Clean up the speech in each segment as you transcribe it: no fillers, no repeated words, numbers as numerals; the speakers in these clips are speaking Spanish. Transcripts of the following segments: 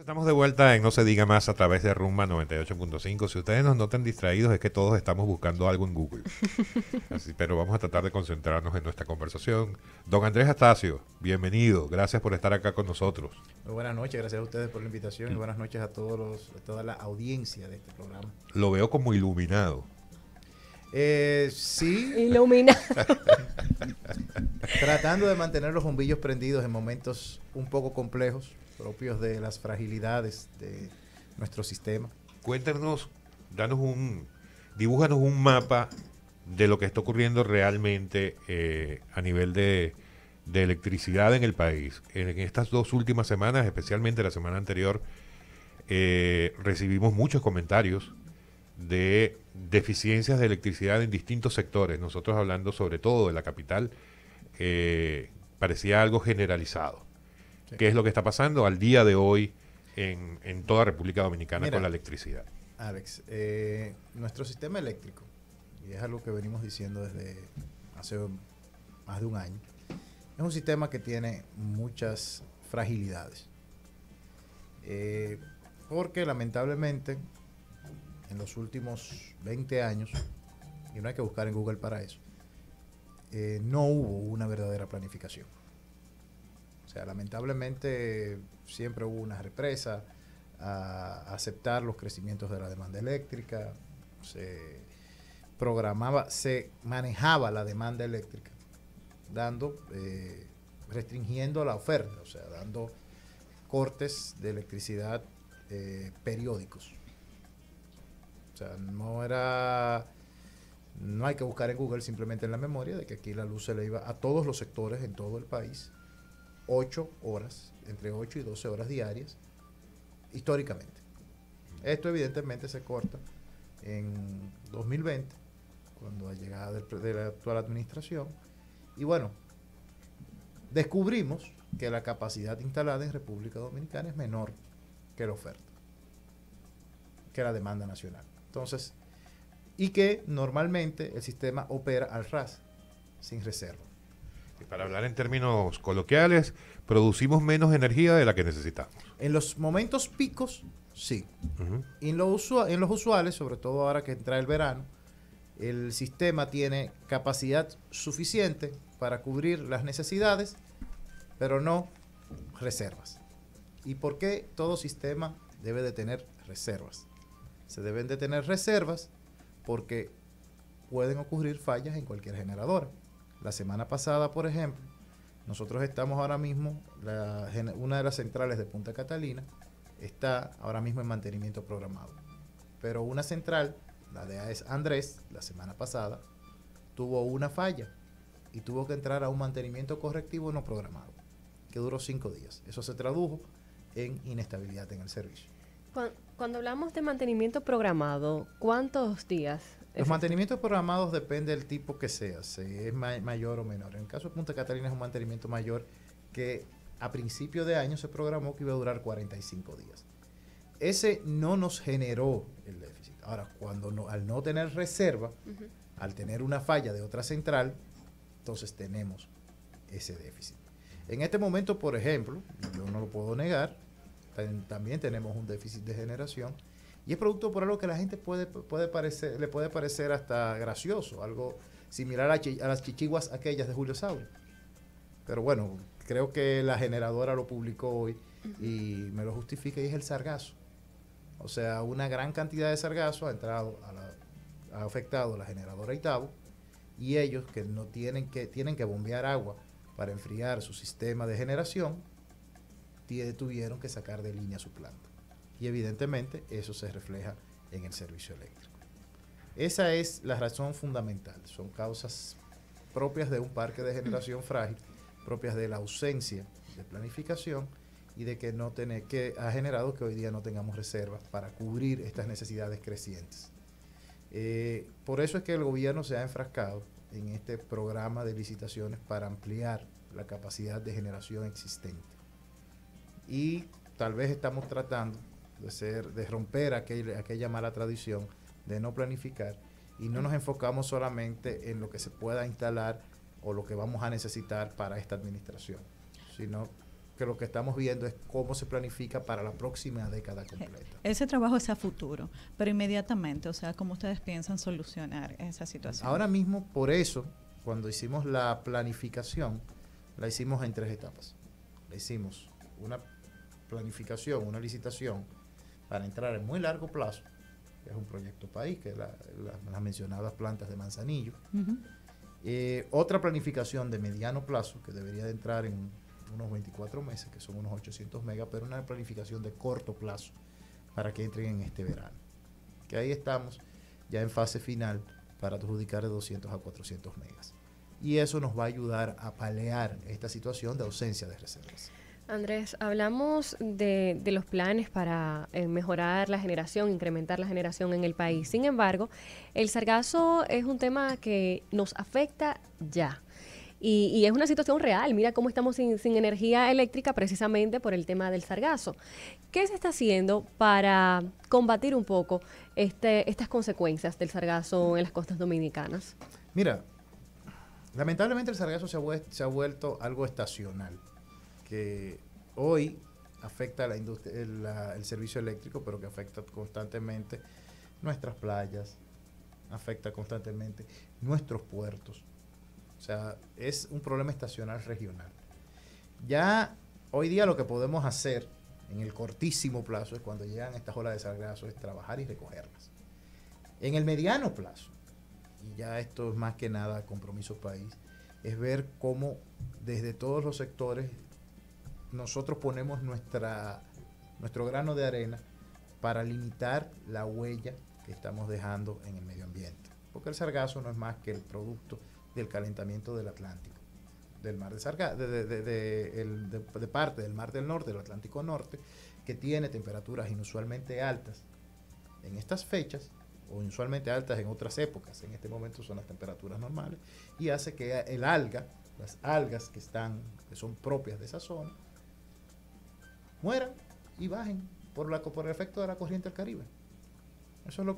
Estamos de vuelta en No se diga más a través de Rumba 98.5. Si ustedes nos notan distraídos es que todos estamos buscando algo en Google. Así, pero vamos a tratar de concentrarnos en nuestra conversación. Don Andrés Astacio, bienvenido. Gracias por estar acá con nosotros. Muy buenas noches, gracias a ustedes por la invitación y buenas noches a toda la audiencia de este programa. Lo veo como iluminado. Sí. Iluminado. Tratando de mantener los bombillos prendidos en momentos un poco complejos, propios de las fragilidades de nuestro sistema. Cuéntanos, dibújanos un mapa de lo que está ocurriendo realmente a nivel de electricidad en el país. En estas 2 últimas semanas, especialmente la semana anterior, recibimos muchos comentarios de deficiencias de electricidad en distintos sectores. Nosotros hablando sobre todo de la capital, parecía algo generalizado. Sí. ¿Qué es lo que está pasando al día de hoy en toda República Dominicana? Mira, con la electricidad? Alex, nuestro sistema eléctrico, y es algo que venimos diciendo desde hace más de un año, es un sistema que tiene muchas fragilidades. Porque lamentablemente en los últimos 20 años, y no hay que buscar en Google para eso, no hubo una verdadera planificación. O sea, lamentablemente siempre hubo una represa a aceptar los crecimientos de la demanda eléctrica, se manejaba la demanda eléctrica, restringiendo la oferta, o sea, dando cortes de electricidad periódicos. O sea, no hay que buscar en Google, simplemente en la memoria de que aquí la luz se le iba a todos los sectores en todo el país, 8 horas, entre 8 y 12 horas diarias, históricamente. Esto evidentemente se corta en 2020, cuando ha llegado de la actual administración, y bueno, descubrimos que la capacidad instalada en República Dominicana es menor que la oferta, que la demanda nacional. Entonces, y que normalmente el sistema opera al ras, sin reserva. Y para hablar en términos coloquiales, producimos menos energía de la que necesitamos. En los momentos picos, sí. Y en los usuales, sobre todo ahora que entra el verano, el sistema tiene capacidad suficiente para cubrir las necesidades, pero no reservas. ¿Y por qué todo sistema debe de tener reservas? Se deben de tener reservas porque pueden ocurrir fallas en cualquier generadora. La semana pasada, por ejemplo, nosotros estamos ahora mismo, una de las centrales de Punta Catalina está ahora mismo en mantenimiento programado. Pero una central, la de AES Andrés, la semana pasada, tuvo una falla y tuvo que entrar a un mantenimiento correctivo no programado, que duró 5 días. Eso se tradujo en inestabilidad en el servicio. Cuando hablamos de mantenimiento programado, ¿cuántos días? Los mantenimientos programados depende del tipo que sea, si es mayor o menor. En el caso de Punta Catalina es un mantenimiento mayor que a principio de año se programó que iba a durar 45 días. Ese no nos generó el déficit. Ahora, al no tener reserva, al tener una falla de otra central, entonces tenemos ese déficit. En este momento, por ejemplo, yo no lo puedo negar, también tenemos un déficit de generación y es producto por algo que a la gente le puede parecer hasta gracioso, algo similar a las chichiguas aquellas de Julio Saurio. Pero bueno, creo que la generadora lo publicó hoy y me lo justifica, y es el sargazo. O sea, una gran cantidad de sargazo ha afectado a la generadora Itabo, y ellos que tienen que bombear agua para enfriar su sistema de generación, tuvieron que sacar de línea su planta. Y evidentemente eso se refleja en el servicio eléctrico. Esa es la razón fundamental. Son causas propias de un parque de generación frágil, propias de la ausencia de planificación y de que ha generado que hoy día no tengamos reservas para cubrir estas necesidades crecientes. Por eso es que el gobierno se ha enfrascado en este programa de licitaciones para ampliar la capacidad de generación existente. Y tal vez estamos tratando de romper aquella mala tradición de no planificar, y no nos enfocamos solamente en lo que se pueda instalar o lo que vamos a necesitar para esta administración, sino que lo que estamos viendo es cómo se planifica para la próxima década completa. Ese trabajo es a futuro, pero inmediatamente, o sea, ¿cómo ustedes piensan solucionar esa situación? Ahora mismo, por eso, cuando hicimos la planificación, la hicimos en 3 etapas. Le hicimos una planificación, una licitación para entrar en muy largo plazo, que es un proyecto país, que es las mencionadas plantas de Manzanillo. Otra planificación de mediano plazo, que debería de entrar en unos 24 meses, que son unos 800 megas, pero una planificación de corto plazo para que entren en este verano. Que ahí estamos ya en fase final para adjudicar de 200 a 400 megas. Y eso nos va a ayudar a paliar esta situación de ausencia de reservas. Andrés, hablamos de los planes para mejorar la generación, incrementar la generación en el país. Sin embargo, el sargazo es un tema que nos afecta ya. Y es una situación real. Mira cómo estamos sin energía eléctrica precisamente por el tema del sargazo. ¿Qué se está haciendo para combatir un poco estas consecuencias del sargazo en las costas dominicanas? Mira, lamentablemente el sargazo se ha vuelto algo estacional, que hoy afecta a la industria, el servicio eléctrico, pero que afecta constantemente nuestras playas, afecta constantemente nuestros puertos. O sea, es un problema estacional regional. Ya hoy día lo que podemos hacer en el cortísimo plazo es cuando llegan estas olas de sargazo, es trabajar y recogerlas. En el mediano plazo, y ya esto es más que nada compromiso país, es ver cómo desde todos los sectores nosotros ponemos nuestro grano de arena para limitar la huella que estamos dejando en el medio ambiente. Porque el sargazo no es más que el producto del calentamiento del Atlántico, del mar de Sargazo, de parte del mar del norte, del Atlántico Norte, que tiene temperaturas inusualmente altas en estas fechas, o inusualmente altas en otras épocas. En este momento son las temperaturas normales, y hace que las algas que son propias de esa zona, mueran y bajen por el efecto de la corriente del Caribe. Eso es lo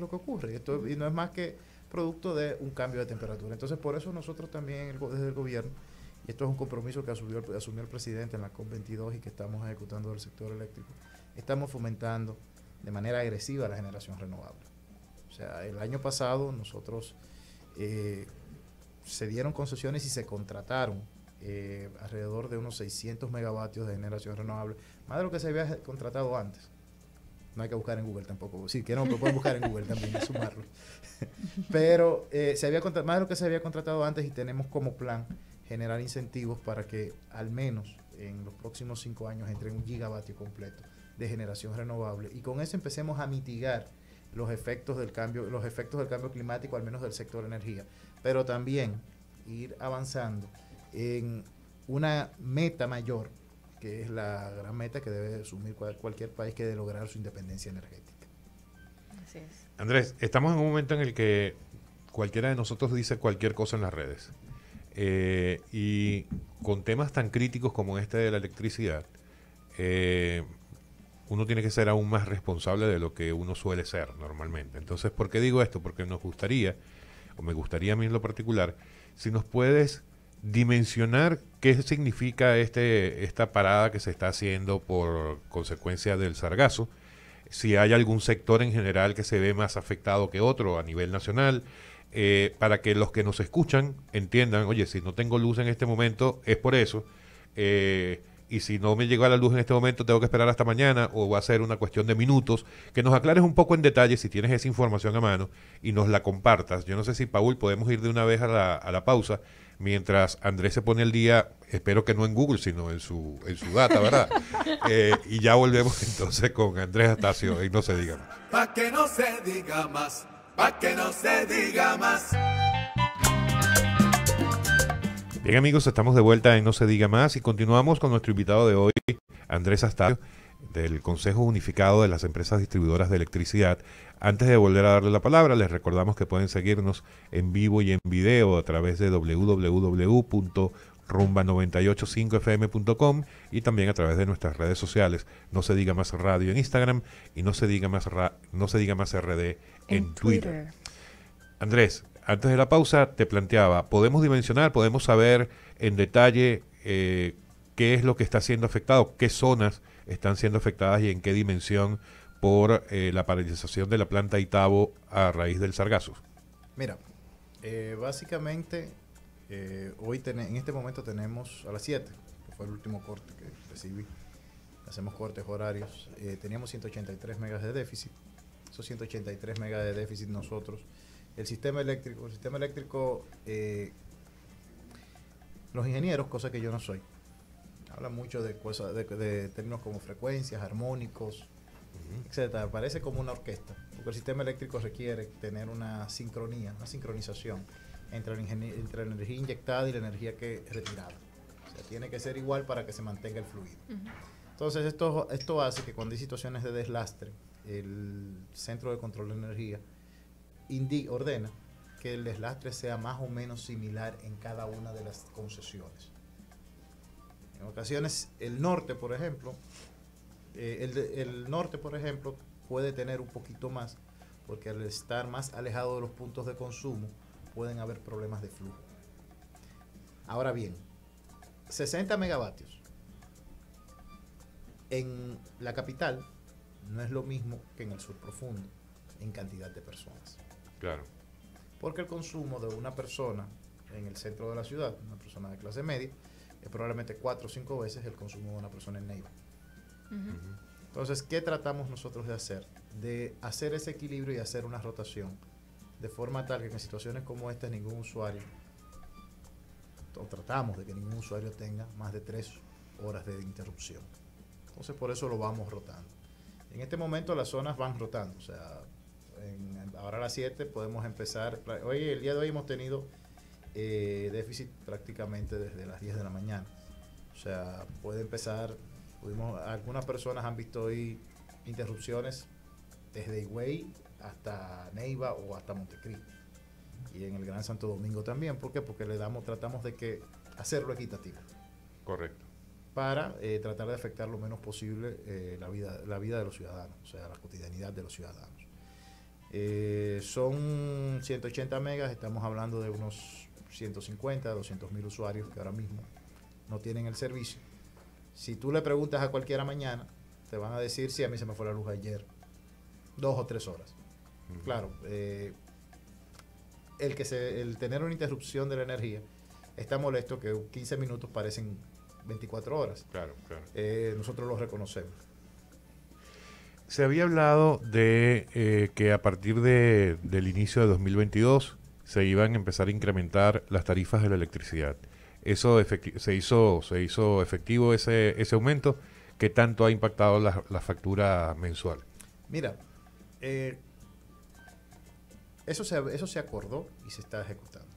que ocurre. Y no es más que producto de un cambio de temperatura. Entonces, por eso nosotros también desde el gobierno, y esto es un compromiso que asumió el presidente en la COP22 y que estamos ejecutando del sector eléctrico, estamos fomentando de manera agresiva la generación renovable. O sea, el año pasado nosotros se dieron concesiones y se contrataron alrededor de unos 600 megavatios de generación renovable, más de lo que se había contratado antes. No hay que buscar en Google tampoco. Si quieren, lo pueden buscar en Google también y sumarlo. Pero más de lo que se había contratado antes, y tenemos como plan generar incentivos para que al menos en los próximos 5 años entre 1 gigavatio completo de generación renovable. Y con eso empecemos a mitigar los efectos del cambio climático, al menos del sector energía. Pero también ir avanzando en una meta mayor, que es la gran meta que debe asumir cualquier país, que de lograr su independencia energética. Así es. Andrés, estamos en un momento en el que cualquiera de nosotros dice cualquier cosa en las redes. Y con temas tan críticos como este de la electricidad, uno tiene que ser aún más responsable de lo que uno suele ser normalmente. Entonces, ¿por qué digo esto? Porque me gustaría a mí en lo particular, si nos puedes dimensionar qué significa esta parada que se está haciendo por consecuencia del sargazo, si hay algún sector en general que se ve más afectado que otro a nivel nacional, para que los que nos escuchan entiendan, oye, si no tengo luz en este momento es por eso, y si no me llegó a la luz en este momento tengo que esperar hasta mañana, o va a ser una cuestión de minutos. Que nos aclares un poco en detalle si tienes esa información a mano y nos la compartas. Yo no sé si, Paul, podemos ir de una vez a la pausa mientras Andrés se pone el día, espero que no en Google, sino en su data, ¿verdad? Y ya volvemos entonces con Andrés Astacio y No se diga más. Pa' que no se diga más, pa' que no se diga más. Bien, amigos, estamos de vuelta en No se diga más y continuamos con nuestro invitado de hoy, Andrés Astacio, del Consejo Unificado de las Empresas Distribuidoras de Electricidad. Antes de volver a darle la palabra, les recordamos que pueden seguirnos en vivo y en video a través de www.rumba985fm.com y también a través de nuestras redes sociales, No se diga más radio en Instagram y No se diga más RD en Twitter. Andrés, antes de la pausa te planteaba, ¿podemos dimensionar, podemos saber en detalle qué es lo que está siendo afectado, qué zonas están siendo afectadas y en qué dimensión por la paralización de la planta Itabo a raíz del sargazo. Mira, básicamente hoy en este momento tenemos a las 7, que fue el último corte que recibí. Hacemos cortes horarios. Teníamos 183 megas de déficit. Esos 183 megas de déficit nosotros, el sistema eléctrico, los ingenieros, cosa que yo no soy, hablan mucho de cosas, de términos como frecuencias, armónicos, etcétera. Parece como una orquesta, porque el sistema eléctrico requiere tener una sincronía, una sincronización entre la energía inyectada y la energía que es retirada. O sea, tiene que ser igual para que se mantenga el fluido. Entonces, esto hace que cuando hay situaciones de deslastre, el Centro de Control de Energía ordena que el deslastre sea más o menos similar en cada una de las concesiones. En ocasiones, el norte, por ejemplo, puede tener un poquito más, porque al estar más alejado de los puntos de consumo, pueden haber problemas de flujo. Ahora bien, 60 megavatios en la capital no es lo mismo que en el sur profundo, en cantidad de personas. Claro. Porque el consumo de una persona en el centro de la ciudad, una persona de clase media, es probablemente 4 o 5 veces el consumo de una persona en Neiva. Entonces, ¿qué tratamos nosotros de hacer? De hacer ese equilibrio y hacer una rotación, de forma tal que en situaciones como esta ningún usuario, o tratamos de que ningún usuario tenga más de 3 horas de interrupción. Entonces, por eso lo vamos rotando. En este momento las zonas van rotando, o sea, ahora a las 7 podemos empezar. Hoy, el día de hoy hemos tenido déficit prácticamente desde las 10 de la mañana. O sea, puede empezar, algunas personas han visto hoy interrupciones desde Higüey hasta Neiva o hasta Montecristi. Y en el Gran Santo Domingo también. ¿Por qué? Porque tratamos de hacerlo equitativo. Correcto. Para tratar de afectar lo menos posible la vida de los ciudadanos, o sea, la cotidianidad de los ciudadanos. Son 180 megas, estamos hablando de unos 150, 200 mil usuarios que ahora mismo no tienen el servicio. Si tú le preguntas a cualquiera mañana, te van a decir, sí, a mí se me fue la luz ayer, 2 o 3 horas. Claro, el tener una interrupción de la energía está molesto, que 15 minutos parecen 24 horas. Claro, claro. Nosotros lo reconocemos. Se había hablado de que a partir del inicio de 2022 se iban a empezar a incrementar las tarifas de la electricidad. Eso se hizo efectivo ese aumento. ¿Qué tanto ha impactado la factura mensual? Mira, eso se acordó y se está ejecutando.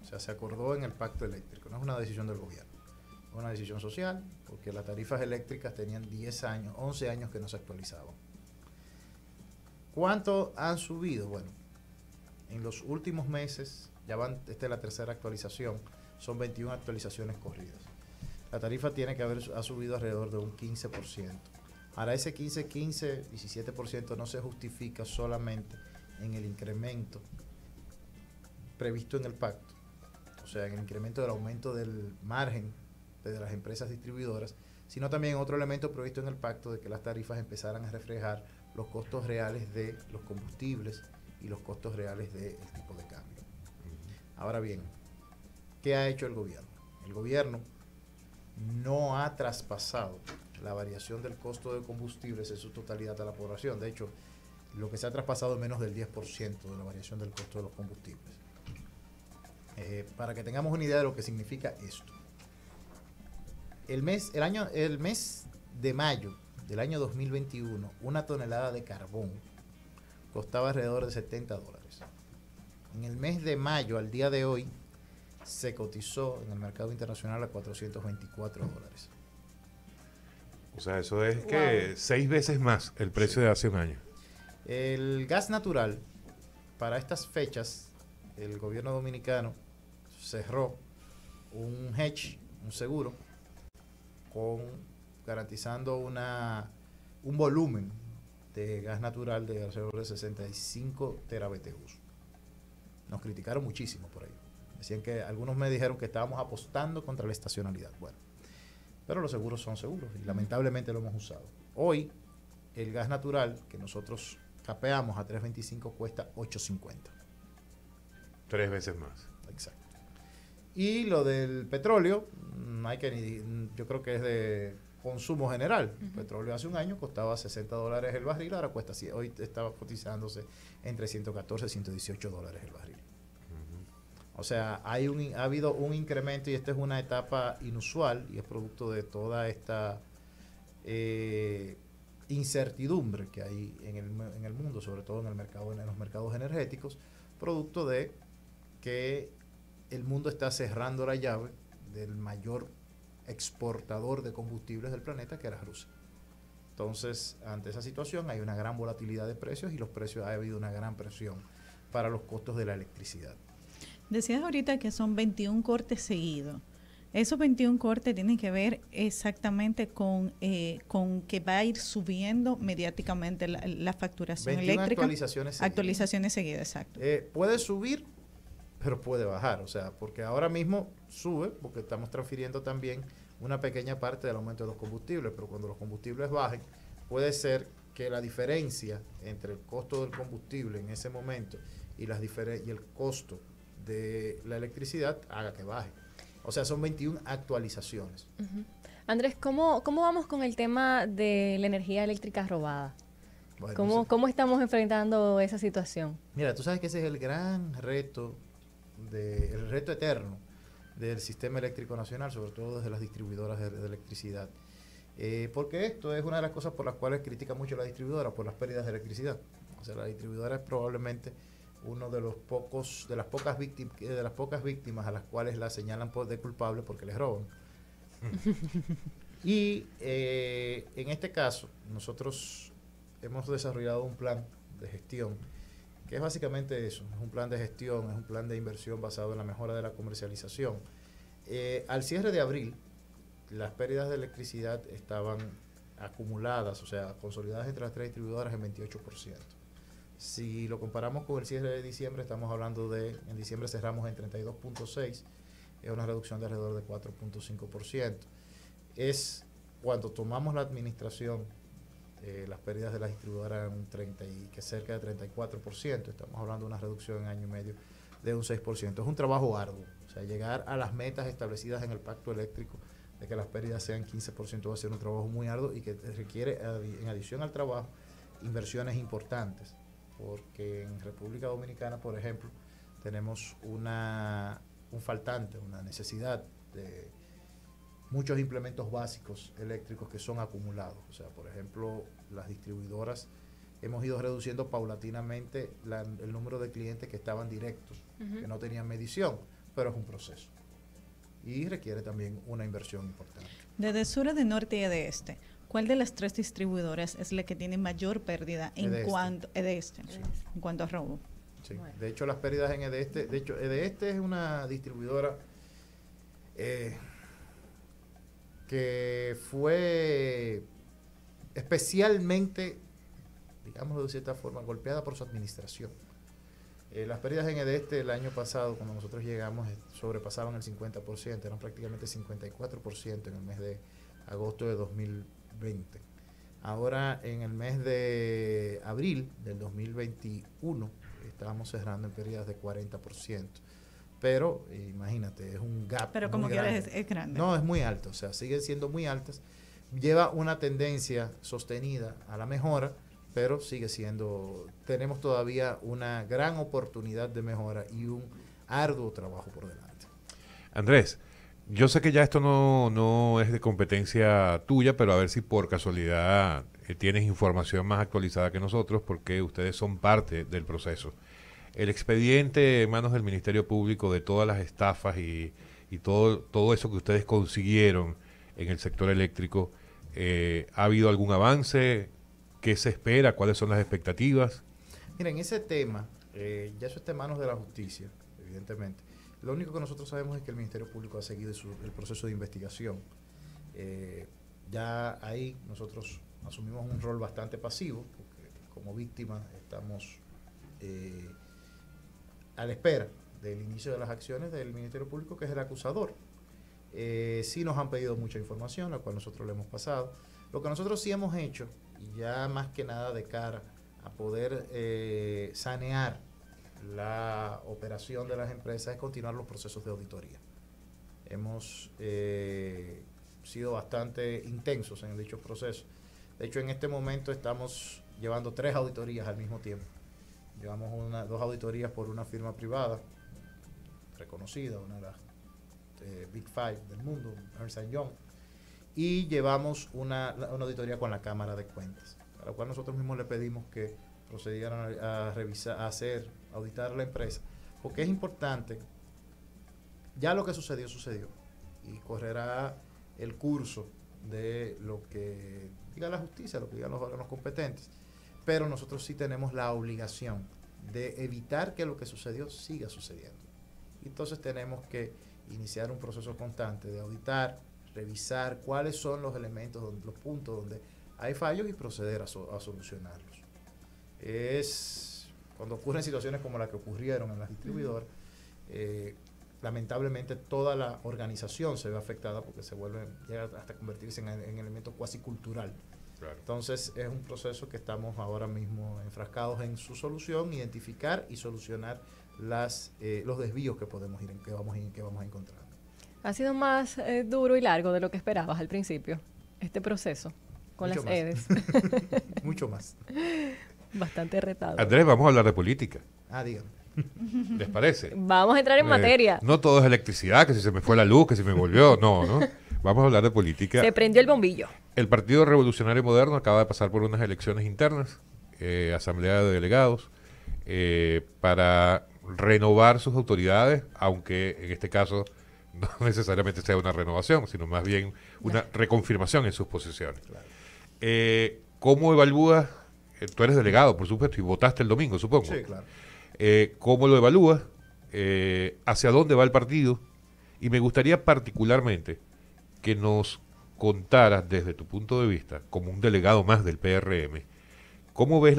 O sea, se acordó en el pacto eléctrico. No es una decisión del gobierno. Es una decisión social, porque las tarifas eléctricas tenían 10 años, 11 años que no se actualizaban. ¿Cuánto han subido? Bueno, en los últimos meses, esta es la tercera actualización, son 21 actualizaciones corridas. La tarifa ha subido alrededor de un 15%. Ahora, ese 17% no se justifica solamente en el incremento previsto en el pacto, o sea, en el incremento del aumento del margen de las empresas distribuidoras, sino también otro elemento previsto en el pacto de que las tarifas empezaran a reflejar los costos reales de los combustibles y los costos reales del tipo de cambio. Ahora bien, ¿qué ha hecho el gobierno? El gobierno no ha traspasado la variación del costo de combustibles en su totalidad a la población. De hecho, lo que se ha traspasado es menos del 10% de la variación del costo de los combustibles. Para que tengamos una idea de lo que significa esto. El mes de mayo del año 2021, una tonelada de carbón costaba alrededor de $70. En el mes de mayo, al día de hoy, se cotizó en el mercado internacional a $424. O sea, eso es que 6 veces más el precio de hace un año. El gas natural, para estas fechas, el gobierno dominicano cerró un hedge, un seguro, garantizando un volumen de gas natural de alrededor de 65 terabTUs. Nos criticaron muchísimo por ello. Algunos me dijeron que estábamos apostando contra la estacionalidad. Bueno, pero los seguros son seguros y lamentablemente lo hemos usado. Hoy, el gas natural que nosotros capeamos a 3.25 cuesta 8.50. 3 veces más. Exacto. Y lo del petróleo, yo creo que es de consumo general. El petróleo hace un año costaba $60 el barril, ahora cuesta, hoy estaba cotizándose entre 114 y 118 dólares el barril. O sea, ha habido un incremento y esta es una etapa inusual y es producto de toda esta incertidumbre que hay en el mundo, sobre todo en los mercados energéticos, producto de que el mundo está cerrando la llave del mayor exportador de combustibles del planeta, que era Rusia. Entonces, ante esa situación hay una gran volatilidad de precios y ha habido una gran presión para los costos de la electricidad. Decías ahorita que son 21 cortes seguidos. Esos 21 cortes tienen que ver exactamente con que va a ir subiendo mediáticamente la facturación 21 eléctrica. Actualizaciones seguidas, exacto. Puede subir, pero puede bajar, o sea, porque ahora mismo sube, porque estamos transfiriendo también una pequeña parte del aumento de los combustibles, pero cuando los combustibles bajen, puede ser que la diferencia entre el costo del combustible en ese momento y el costo de la electricidad haga que baje. O sea, son 21 actualizaciones. Andrés, ¿cómo vamos con el tema de la energía eléctrica robada? Bueno, ¿Cómo estamos enfrentando esa situación? Mira, tú sabes que ese es el gran reto, el reto eterno del sistema eléctrico nacional, sobre todo desde las distribuidoras de electricidad. Porque esto es una de las cosas por las cuales critica mucho la distribuidora, por las pérdidas de electricidad. O sea, la distribuidora es probablemente uno de las pocas víctimas a las cuales la señalan de culpable porque les roban. Y en este caso, nosotros hemos desarrollado un plan de gestión que es básicamente eso, es un plan de gestión, es un plan de inversión basado en la mejora de la comercialización. Al cierre de abril, las pérdidas de electricidad estaban acumuladas, o sea, consolidadas entre las tres distribuidoras en 28%. Si lo comparamos con el cierre de diciembre, estamos hablando en diciembre cerramos en 32.6, es una reducción de alrededor de 4.5%. Es cuando tomamos la administración, las pérdidas de la distribuidora eran cerca de 34%, estamos hablando de una reducción en año y medio de un 6%. Es un trabajo arduo, o sea, llegar a las metas establecidas en el pacto eléctrico de que las pérdidas sean 15% va a ser un trabajo muy arduo y que requiere, en adición al trabajo, inversiones importantes. Porque en República Dominicana, por ejemplo, tenemos un faltante, una necesidad de muchos implementos básicos eléctricos que son acumulados. O sea, por ejemplo, las distribuidoras hemos ido reduciendo paulatinamente el número de clientes que estaban directos, que no tenían medición, pero es un proceso. Y requiere también una inversión importante. De sur, de norte y de este, ¿cuál de las tres distribuidoras es la que tiene mayor pérdida en cuanto a robo? Sí. Bueno. De hecho, las pérdidas en EDESTE es una distribuidora que fue especialmente, digámoslo de cierta forma, golpeada por su administración. Las pérdidas en EDESTE el año pasado, cuando nosotros llegamos, sobrepasaban el 50%, eran prácticamente 54% en el mes de agosto de 2020. Ahora, en el mes de abril del 2021, estábamos cerrando en pérdidas de 40%. Pero, imagínate, es un gap. Pero como quieras es grande. No, es muy alto, o sea, siguen siendo muy altas. Lleva una tendencia sostenida a la mejora, pero tenemos todavía una gran oportunidad de mejora y un arduo trabajo por delante. Andrés, yo sé que ya esto no es de competencia tuya, pero a ver si por casualidad tienes información más actualizada que nosotros, porque ustedes son parte del proceso. El expediente en manos del Ministerio Público de todas las estafas y todo eso que ustedes consiguieron en el sector eléctrico, ¿ha habido algún avance? ¿Qué se espera? ¿Cuáles son las expectativas? Miren, ese tema, ya eso está en manos de la justicia, evidentemente. Lo único que nosotros sabemos es que el Ministerio Público ha seguido el proceso de investigación. Ya ahí nosotros asumimos un rol bastante pasivo, porque como víctima estamos a la espera del inicio de las acciones del Ministerio Público, que es el acusador. Sí nos han pedido mucha información, la cual nosotros le hemos pasado. Lo que nosotros sí hemos hecho, y ya más que nada de cara a poder sanear la operación de las empresas, es continuar los procesos de auditoría. Hemos sido bastante intensos en dichos procesos. De hecho, en este momento estamos llevando 3 auditorías al mismo tiempo. Llevamos 2 auditorías por una firma privada reconocida, una de las Big Five del mundo, Ernst & Young, y llevamos una auditoría con la Cámara de Cuentas, a la cual nosotros mismos le pedimos que procedieran a revisar, auditar la empresa, porque es importante. Ya lo que sucedió, y correrá el curso de lo que diga la justicia, lo que digan los órganos competentes, pero nosotros sí tenemos la obligación de evitar que lo que sucedió siga sucediendo. Entonces tenemos que iniciar un proceso constante de auditar, revisar cuáles son los elementos, los puntos donde hay fallos y proceder a solucionarlos. Cuando ocurren situaciones como la que ocurrieron en las distribuidoras, lamentablemente toda la organización se ve afectada porque llega hasta convertirse en elemento cuasi cultural. Claro. Entonces es un proceso que estamos ahora mismo enfrascados en su solución, identificar y solucionar los desvíos que vamos a encontrar. Ha sido más duro y largo de lo que esperabas al principio, este proceso con Mucho las EDES. Mucho más. Bastante retado. Andrés, vamos a hablar de política. Dígame. ¿Les parece? Vamos a entrar en materia. No todo es electricidad, que si se me fue la luz, que si me volvió. No. Vamos a hablar de política. Se prendió el bombillo. El Partido Revolucionario Moderno acaba de pasar por unas elecciones internas, asamblea de delegados, para renovar sus autoridades, aunque en este caso no necesariamente sea una renovación, sino más bien una reconfirmación en sus posiciones. Claro. ¿Cómo evalúas? Tú eres delegado, por supuesto, y votaste el domingo, supongo. Sí, claro. ¿Cómo lo evalúas? ¿Hacia dónde va el partido? Y me gustaría particularmente que nos contaras desde tu punto de vista, como un delegado más del PRM, ¿cómo ves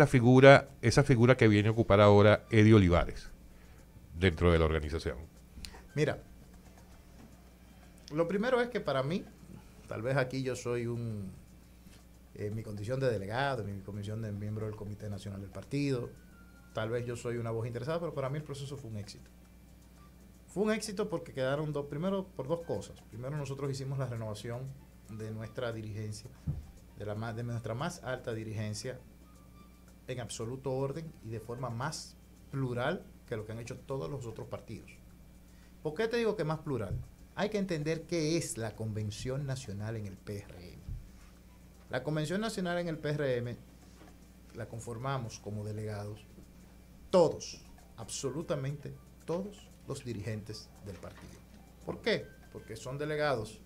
esa figura que viene a ocupar ahora Eddie Olivares dentro de la organización? Mira, lo primero es que para mí, tal vez aquí yo soy en mi condición de delegado, en mi condición de miembro del Comité Nacional del Partido, tal vez yo soy una voz interesada, pero para mí el proceso fue un éxito. Fue un éxito porque quedaron primero por 2 cosas. Primero, nosotros hicimos la renovación de nuestra dirigencia, de nuestra más alta dirigencia, en absoluto orden y de forma más plural que lo que han hecho todos los otros partidos. ¿Por qué te digo que más plural? Hay que entender qué es la Convención Nacional en el PRM. La Convención Nacional en el PRM la conformamos como delegados todos, absolutamente todos los dirigentes del partido. ¿Por qué? Porque son delegados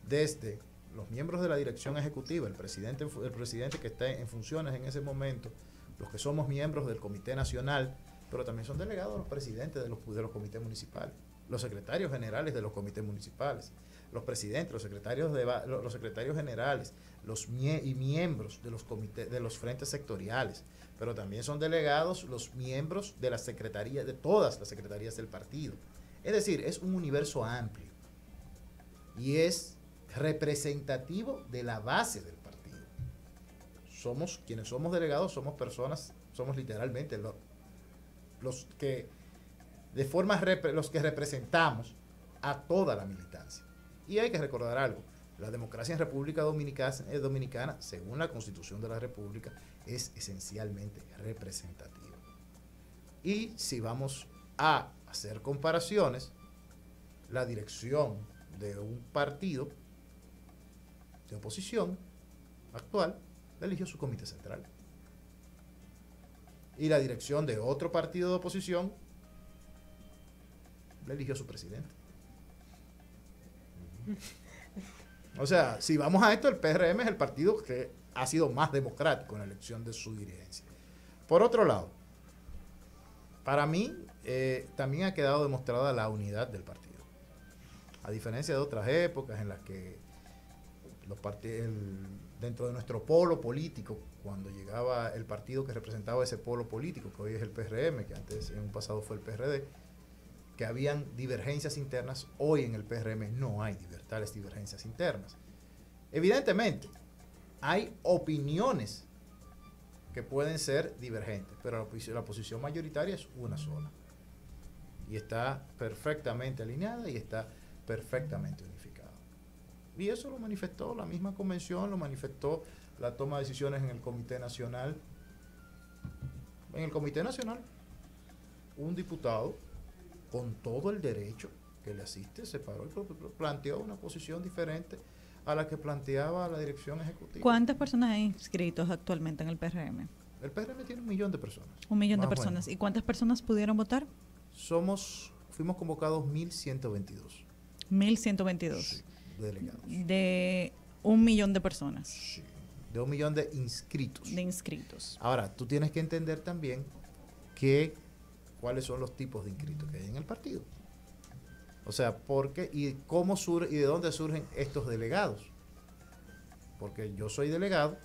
desde los miembros de la dirección ejecutiva, el presidente que está en funciones en ese momento, los que somos miembros del Comité Nacional, pero también son delegados los presidentes de los comités municipales, los secretarios generales de los comités municipales, los presidentes, los secretarios generales, y miembros de los comités, de los frentes sectoriales, pero también son delegados los miembros de las secretarías, de todas las secretarías del partido. Es decir, es un universo amplio y es representativo de la base del partido. Quienes somos delegados, somos personas, somos literalmente los que representamos a toda la militancia. Y hay que recordar algo: la democracia en República Dominicana, según la Constitución de la República, es esencialmente representativa. Y si vamos a hacer comparaciones, la dirección de un partido de oposición actual eligió su comité central. Y la dirección de otro partido de oposición le eligió su presidente. O sea, si vamos a esto, el PRM es el partido que ha sido más democrático en la elección de su dirigencia. Por otro lado, para mí también ha quedado demostrada la unidad del partido. A diferencia de otras épocas en las que dentro de nuestro polo político, cuando llegaba el partido que representaba ese polo político, que hoy es el PRM, que antes en un pasado fue el PRD, que habían divergencias internas, hoy en el PRM no hay tales divergencias internas. Evidentemente, hay opiniones que pueden ser divergentes, pero la posición mayoritaria es una sola. Y está perfectamente alineada y está perfectamente unificada. Y eso lo manifestó la misma convención, lo manifestó la toma de decisiones en el Comité Nacional. En el Comité Nacional, un diputado, con todo el derecho que le asiste, se paró y planteó una posición diferente a la que planteaba la dirección ejecutiva. ¿Cuántas personas hay inscritos actualmente en el PRM? El PRM tiene 1 millón de personas. 1 millón de personas. ¿Y cuántas personas pudieron votar? Fuimos convocados 1.122. 1.122. Sí, delegados. De 1 millón de personas. Sí, de 1 millón de inscritos. De inscritos. Ahora, tú tienes que entender también cuáles son los tipos de inscritos que hay en el partido. O sea, ¿por qué y cómo y de dónde surgen estos delegados? Porque yo soy delegado,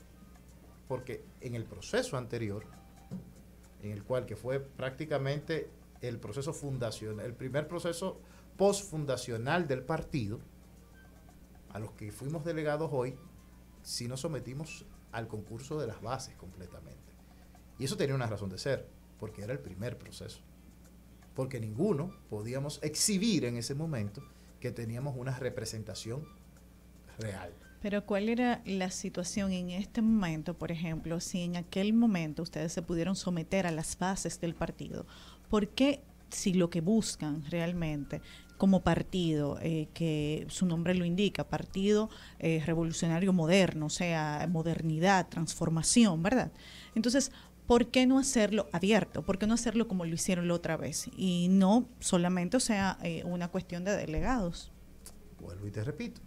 porque en el proceso anterior, en el cual que fue prácticamente el proceso fundacional, el primer proceso postfundacional del partido, a los que fuimos delegados hoy, sí nos sometimos al concurso de las bases completamente. Y eso tenía una razón de ser, porque era el primer proceso. Porque ninguno podíamos exhibir en ese momento que teníamos una representación real. Pero ¿cuál era la situación en este momento, por ejemplo, si en aquel momento ustedes se pudieron someter a las bases del partido? ¿Por qué, si lo que buscan realmente como partido, que su nombre lo indica, Partido Revolucionario Moderno, o sea, modernidad, transformación, ¿verdad? Entonces, ¿por qué no hacerlo abierto? ¿Por qué no hacerlo como lo hicieron la otra vez? Y no solamente, o sea, una cuestión de delegados. Vuelvo y te repito.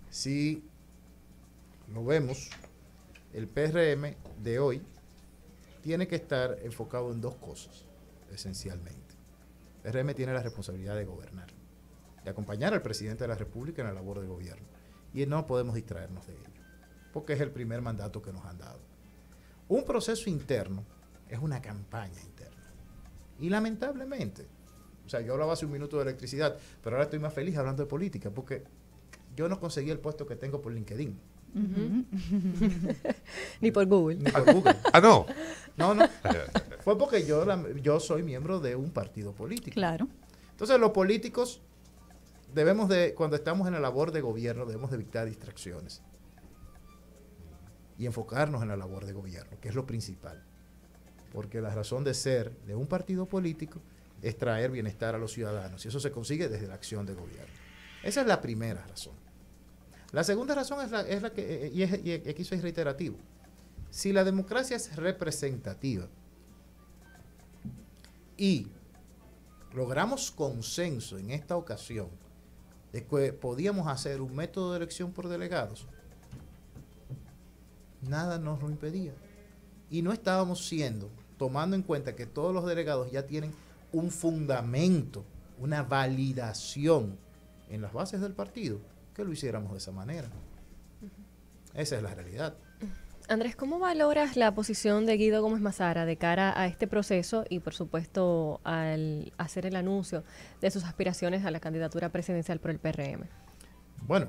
Si lo vemos, el PRM de hoy tiene que estar enfocado en 2 cosas, esencialmente. El PRM tiene la responsabilidad de gobernar, de acompañar al presidente de la República en la labor de gobierno. Y no podemos distraernos de ello, porque es el primer mandato que nos han dado. Un proceso interno es una campaña interna. Y lamentablemente, o sea, yo hablaba hace un minuto de electricidad, pero ahora estoy más feliz hablando de política, porque yo no conseguí el puesto que tengo por LinkedIn. Ni por Google. Ni por Google. No. No. Fue porque yo soy miembro de un partido político. Claro. Entonces, los políticos cuando estamos en la labor de gobierno, debemos de evitar distracciones y enfocarnos en la labor de gobierno, que es lo principal. Porque la razón de ser de un partido político es traer bienestar a los ciudadanos, y eso se consigue desde la acción de gobierno. Esa es la primera razón. La segunda razón es la que, y aquí soy reiterativo, si la democracia es representativa y logramos consenso en esta ocasión de que podíamos hacer un método de elección por delegados, nada nos lo impedía. Y no estábamos tomando en cuenta que todos los delegados ya tienen un fundamento, una validación en las bases del partido, que lo hiciéramos de esa manera. Esa es la realidad. Andrés, ¿cómo valoras la posición de Guido Gómez Mazara de cara a este proceso y, por supuesto, al hacer el anuncio de sus aspiraciones a la candidatura presidencial por el PRM? Bueno,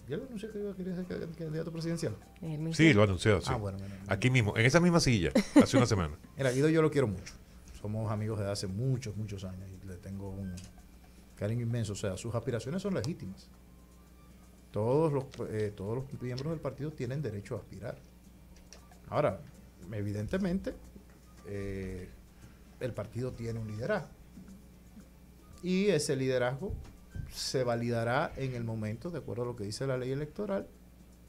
¿ya lo anunció que quería ser candidato presidencial? Sí, lo anunció, sí. Bueno. Aquí mismo, en esa misma silla, hace una semana. Mira, Guido yo lo quiero mucho. Somos amigos desde hace muchos años y le tengo un cariño inmenso. O sea, sus aspiraciones son legítimas. Todos los miembros del partido tienen derecho a aspirar. Ahora, evidentemente, el partido tiene un liderazgo. Y ese liderazgo se validará en el momento, de acuerdo a lo que dice la ley electoral,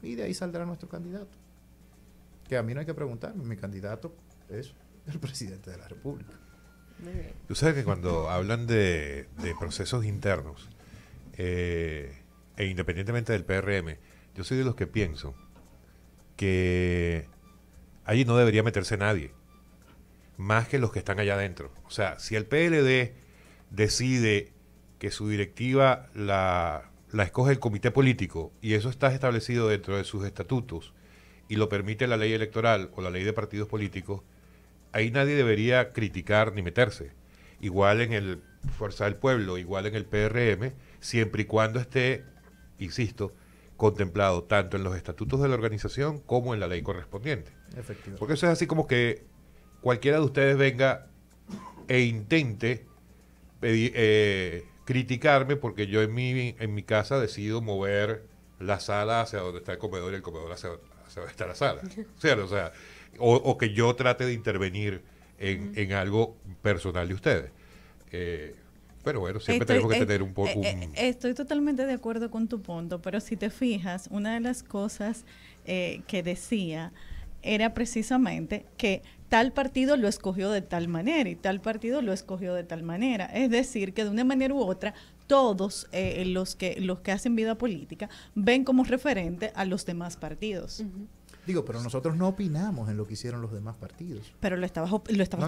y de ahí saldrá nuestro candidato. Que a mí no hay que preguntarme, mi candidato es el presidente de la República. Muy bien. Tú sabes que cuando hablan de procesos internos, e independientemente del PRM, yo soy de los que pienso que allí no debería meterse nadie, más que los que están allá adentro. O sea, si el PLD decide que su directiva la escoge el comité político y eso está establecido dentro de sus estatutos y lo permite la ley electoral o la ley de partidos políticos, ahí nadie debería criticar ni meterse. Igual en el Fuerza del Pueblo igual en el PRM, siempre y cuando esté, insisto, contemplado tanto en los estatutos de la organización como en la ley correspondiente. Efectivamente. Porque eso es así como que cualquiera de ustedes venga e intente criticarme porque yo en mi casa decido mover la sala hacia donde está el comedor y el comedor hacia donde está la sala. ¿Cierto? O sea, o que yo trate de intervenir en algo personal de ustedes. Pero bueno, siempre tenemos que tener un poco... Estoy totalmente de acuerdo con tu punto, pero si te fijas, una de las cosas que decía era precisamente que tal partido lo escogió de tal manera y tal partido lo escogió de tal manera. Es decir, que de una manera u otra, todos los que hacen vida política ven como referente a los demás partidos. Digo, pero nosotros no opinamos en lo que hicieron los demás partidos. Pero lo estabas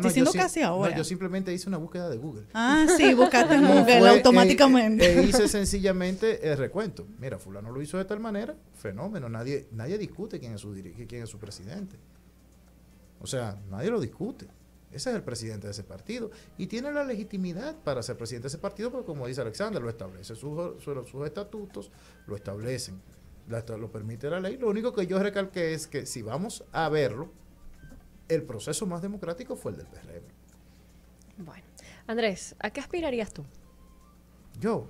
diciendo casi ahora. No, yo simplemente hice una búsqueda de Google. Ah, sí, buscaste en Google automáticamente. Hice sencillamente el recuento. Mira, fulano lo hizo de tal manera, fenómeno. Nadie discute quién es su presidente. O sea, nadie lo discute. Ese es el presidente de ese partido. Y tiene la legitimidad para ser presidente de ese partido, porque como dice Alexander, lo establece sus estatutos, lo establecen. Lo permite la ley. Lo único que yo recalqué es que si vamos a verlo, el proceso más democrático fue el del PRM. Bueno, Andrés, ¿a qué aspirarías tú? Yo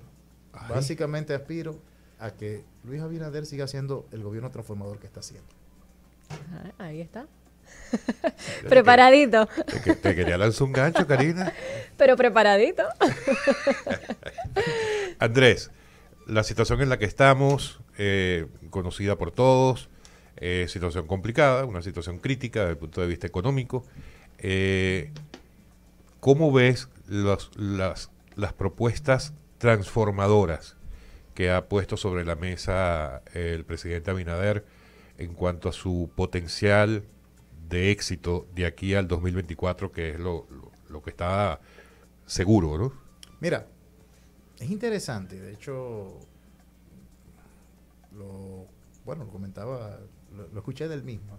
básicamente aspiro a que Luis Abinader siga siendo el gobierno transformador que está haciendo. Ahí está. Preparadito. Te quería lanzar un gancho, Karina. Pero preparadito. Andrés, la situación en la que estamos, conocida por todos, situación complicada, una situación crítica desde el punto de vista económico. ¿Cómo ves las propuestas transformadoras que ha puesto sobre la mesa el presidente Abinader en cuanto a su potencial de éxito de aquí al 2024, que es lo que está seguro, ¿no? Mira, es interesante, de hecho, lo comentaba, lo escuché del mismo,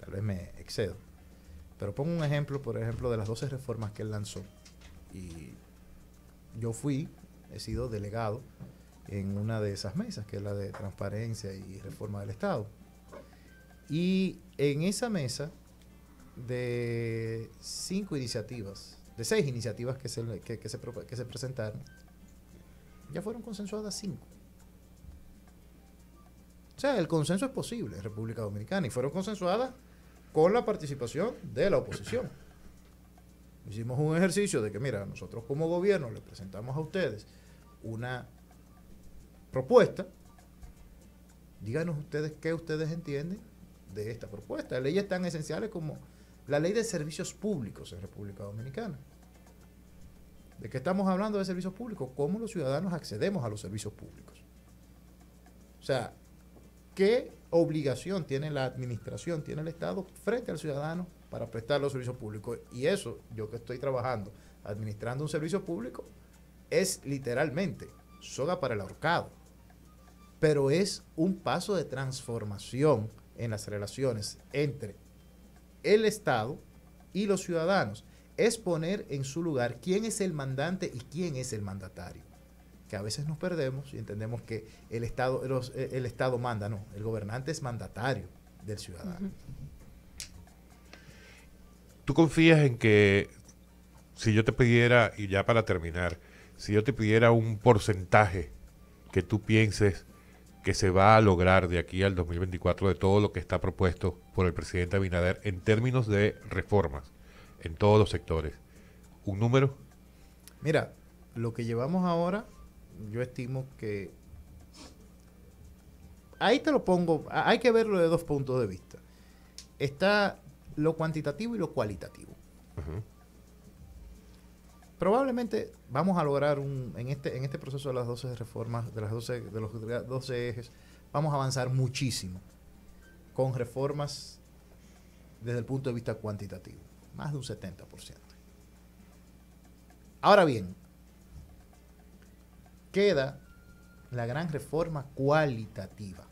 tal vez me excedo, pero pongo un ejemplo, por ejemplo, de las 12 reformas que él lanzó, y yo he sido delegado en una de esas mesas, que es la de transparencia y reforma del Estado, y en esa mesa de 6 iniciativas que se presentaron, ya fueron consensuadas 5. O sea, el consenso es posible en República Dominicana y fueron consensuadas con la participación de la oposición. Hicimos un ejercicio de que, mira, nosotros como gobierno le presentamos a ustedes una propuesta, díganos ustedes qué ustedes entienden de esta propuesta. Leyes tan esenciales como la ley de servicios públicos en República Dominicana. ¿De qué estamos hablando de servicios públicos? ¿Cómo los ciudadanos accedemos a los servicios públicos? O sea, ¿qué obligación tiene la administración, tiene el Estado frente al ciudadano para prestar los servicios públicos? Y eso, yo que estoy trabajando, administrando un servicio público, es literalmente soga para el ahorcado. Pero es un paso de transformación en las relaciones entre el Estado y los ciudadanos. Es poner en su lugar quién es el mandante y quién es el mandatario. Que a veces nos perdemos y entendemos que el Estado manda. No, el gobernante es mandatario del ciudadano. ¿Tú confías en que si yo te pidiera, y ya para terminar, si yo te pidiera un porcentaje que tú pienses que se va a lograr de aquí al 2024 de todo lo que está propuesto por el presidente Abinader en términos de reformas en todos los sectores? ¿Un número? Mira, lo que llevamos ahora, yo estimo que... Ahí te lo pongo, hay que verlo de 2 puntos de vista. Está lo cuantitativo y lo cualitativo. Uh-huh. Probablemente vamos a lograr en este proceso de las 12 reformas, de los 12 ejes, vamos a avanzar muchísimo con reformas desde el punto de vista cuantitativo, más de un 70%. Ahora bien, queda la gran reforma cualitativa,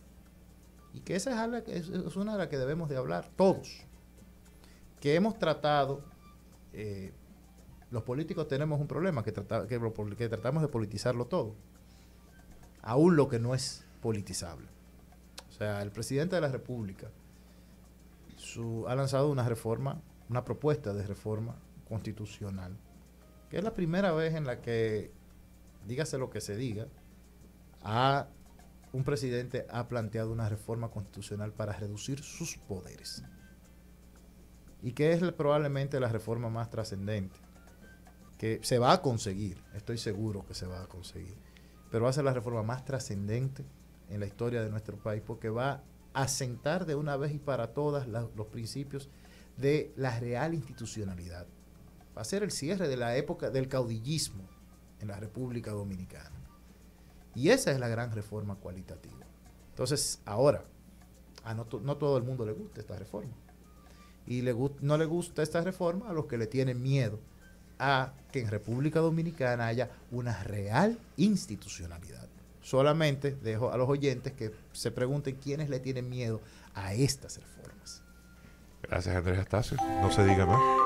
y que esa es una de las que debemos de hablar todos, que hemos tratado Los políticos tenemos un problema, que tratamos de politizarlo todo, aún lo que no es politizable. O sea, el presidente de la República ha lanzado una propuesta de reforma constitucional, que es la primera vez en la que, dígase lo que se diga, un presidente ha planteado una reforma constitucional para reducir sus poderes. Y que es probablemente la reforma más trascendente, que se va a conseguir, estoy seguro que se va a conseguir, pero va a ser la reforma más trascendente en la historia de nuestro país, porque va a sentar de una vez y para todas los principios de la real institucionalidad. Va a ser el cierre de la época del caudillismo en la República Dominicana. Y esa es la gran reforma cualitativa. Entonces, ahora, no todo el mundo le gusta esta reforma. Y no le gusta esta reforma a los que le tienen miedo a que en República Dominicana haya una real institucionalidad. Solamente dejo a los oyentes que se pregunten quiénes le tienen miedo a estas reformas. Gracias, Andrés Astacio. No se diga más.